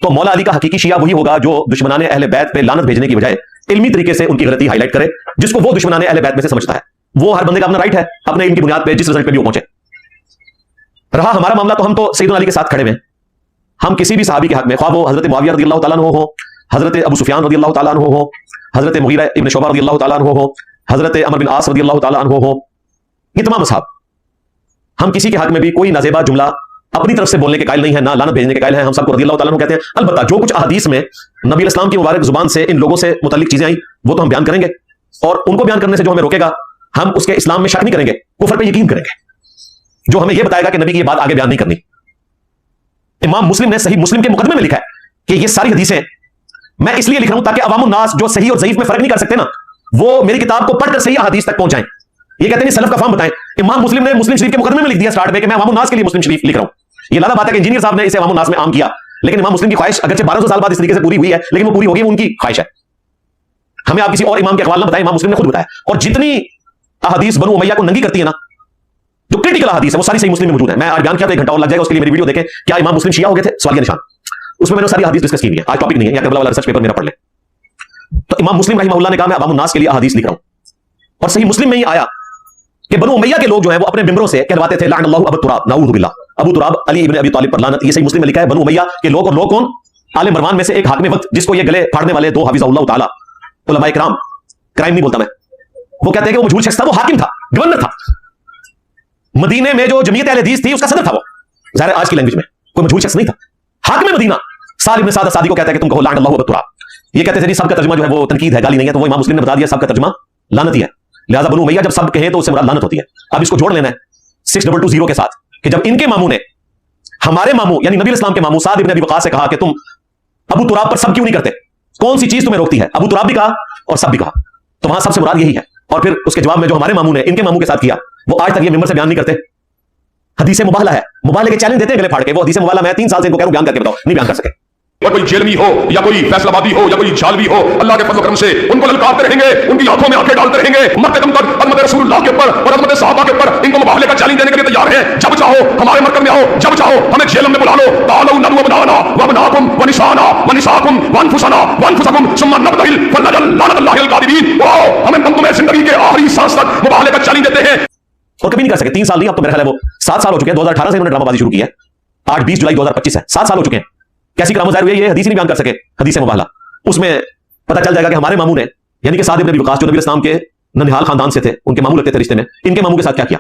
تو مولا علی کا حقیقی شیعہ وہی ہوگا جو دشمنان اہل بیت پہ لعنت بھیجنے کی بجائے علمی طریقے سے ان کی غلطی ہائی لائٹ کرے، جس کو وہ دشمنان اہل بیت میں سے سمجھتا ہے. وہ ہر بندے کا اپنا رائٹ ہے اپنے علم کی بنیاد پہ جس رزلٹ پہ بھی وہ پہنچے. رہا ہمارا معاملہ تو ہم تو سیدنا علی کے ساتھ کھڑے ہوئے ہیں. ہم کسی بھی صحابی کے حق میں، خواہ وہ حضرت معاویہ رضی اللہ تعالیٰ عنہ ہو، حضرت ابو سفیان رضی اللہ تعالیٰ عنہ ہو، حضرت مغیرہ ابن شعبہ رضی اللہ تعالیٰ عنہ ہو، حضرت عمر بن عاص رضی اللہ تعالیٰ عنہ ہو، یہ تمام اصحاب، ہم کسی کے حق میں بھی کوئی نازیبا جملہ اپنی طرف سے بولنے کے قائل نہیں ہے، نہ لعنت بھیجنے کے قائل ہیں. ہم سب کو رضی اللہ تعالیٰ عنہ کہتے ہیں. البتہ جو کچھ احادیث میں نبی علیہ السلام کی مبارک زبان سے ان لوگوں سے متعلق چیزیں آئیں وہ تو ہم بیان کریں گے، اور ان کو بیان کرنے سے جو ہمیں روکے گا ہم اس کے اسلام میں شک نہیں کریں گے، کفر پہ یقین کریں گے. جو ہمیں یہ بتائے گا کہ نبی کی یہ بات آگے بیان نہیں کرنی. امام مسلم نے صحیح مسلم کے مقدمے میں لکھا ہے کہ یہ ساری حدیثیں میں اس لیے لکھ رہا ہوں تاکہ عوام الناس جو صحیح اور ضعیف میں فرق نہیں کر سکتے نا، وہ میری کتاب کو پڑھ کر صحیح احادیث تک پہنچ جائیں. یہ کہتے ہیں سلف کا فہم بتائیں. امام مسلم نے مسلم شریف کے مقدمے میں لکھ دیا اسٹارٹ پہ کہ میں عوام الناس کے لیے مسلم شریف لکھ رہا ہوں. یہ لادہ بات ہے کہ انجینئر صاحب نے اسے عوام الناس میں عام کیا، لیکن امام مسلم کی خواہش اگرچہ 1200 سال بعد اس طریقے سے پوری ہوئی ہے لیکن وہ پوری ہوگی، وہ ان کی خواہش ہے. ہمیں آپ کسی اور امام کے اقوال نہ بتائیں، امام مسلم نے خود بتایا. اور جتنی احادیث بنو امیہ کو ننگی کرتی ہے نا، جو کرٹیکل احادیث ہے، وہ ساری صحیح مسلم میں موجود ہے. میں آج بیان کیا تو 1 گھنٹہ اور لگ جائے گا، اس کے لیے میری ویڈیو دیکھیں کیا امام مسلم شیعہ ہو گئے تھے، سوالیہ نشان. اس میں نے ساری حدیث ڈسکس کی ہوئی ہے. آج ٹاپک نہیں ہے، یا کربلا والا ریسرچ پیپر میرا پڑھ لیں. تو امام مسلم رحمہ اللہ نے کہا میں عوام الناس کے لیے احادیث لکھ رہا ہوں. اور صحیح مسلم میں ہی آیا کہ بنو امیہ کے لوگ جو ہیں وہ اپنے ممبروں سے کہلواتے تھے لعن اللہ ابو تراب، نعوذ باللہ، ابو تراب علی ابن ابی طالب پر لعنت. یہ صحیح مسلم میں لکھا ہے. بنو امیہ کے لوگ، اور لوگ کون؟ آل مروان میں سے ایک حاکم وقت جس کو یہ گلے پھاڑنے والے دو حافظ اللہ تعالی علماء کرام، کرائم نہیں بولتا میں، وہ کہتے ہیں کہ وہ مجھول شخص تھا، وہ حاکم تھا، گورنر تھا. مدینے میں جو جمعیت اہل حدیث تھی اس کا صدر تھا. وہ ظاہر آج کی لینگویج میں کوئی مجھول شخص نہیں تھا، حاکم مدینہ. سال ابن سعد سعدی کو کہتا ہے کہ تم کہو لعن اللہ ابو تراب. یہ کہتے ہیں جی سب کا ترجمہ جو ہے وہ تنقید ہے، گالی نہیں ہے. تو وہ امام مسلم نے بتا دیا سب کا ترجمہ لعنت ہی ہے. لہذا بنو امیہ جب سب کہیں تو اس سے مراد لعنت ہوتی ہے. اب اس کو جوڑ لینا ہے 6220 کے ساتھ کہ جب ان کے ماموں نے ہمارے ماموں یعنی نبی علیہ السلام کے ماموں سعد ابن ابی وقاص سے کہا کہ تم ابو تراب پر سب کیوں نہیں کرتے، کون سی چیز تمہیں روکتی ہے؟ ابو تراب بھی کہا اور سب بھی کہا، تو وہاں سب سے مراد یہی ہے. اور پھر اس کے جواب میں جو ہمارے ماموں نے ان کے ماموں کے ساتھ کیا، وہ آج تک یہ ممبر سے بیان نہیں کرتے. حدیث مباہلہ ہے، مباہلے کے چیلنج دیتے ہیں گلے پھاڑ کے. وہ حدیث مباہلہ میں 3 سال سے ان کو کہہ رہا ہوں بیان کر کے بتاؤ، نہیں بیان کر سکے. اور کوئی جیلمی ہو یا کوئی فیصلہ آبادی ہو یا کوئی جھالوی ہو، اللہ کے فضل و کرم سے ان کو للکارتے رہیں گے، ان کی آنکھوں میں آنکھیں ڈالتے رہیں گے مرتے دم تک. عظمت رسول اللہ کے اوپر اور عظمت صحابہ کے اوپر ان کو مباہلے کا چیلنج دینے کے لیے تیار ہیں. جب چاہو ہمارے مرکز میں آؤ، جب چاہو ہمیں جیلم میں بلا لو. تعالوا ندعو ابناءنا وابناءکم ونساءنا ونساءکم وانفسنا وانفسکم ثم نبتہل فلنجعل لعنت اللہ الکاذبین. ہمیں تمہیں زندگی کے آخری سانس تک مباہلے کا چیلنج دیتے ہیں. اور کبھی نہیں کر سکے. 3 سال نہیں، اب تو میرا خیال ہے وہ 7 سال ہو چکے ہیں. 2018 سے انہوں نے ڈرامہ بازی شروع کی ہے. آج 20 جولائی 2025 ہے، 7 سال ہو چکے ہیں. کیسی کرامت ظاہر ہوئی ہے؟ یہ حدیث نہیں بیان کر سکے. حدیث مباہلہ اس میں پتہ چل جائے گا کہ ہمارے ماموں نے یعنی کہ سعد ابن ابی وقاص جو نبی اسلام کے ننہال خاندان سے تھے، ان کے ماموں لگتے تھے رشتے میں، ان کے ماموں کے ساتھ کیا کیا.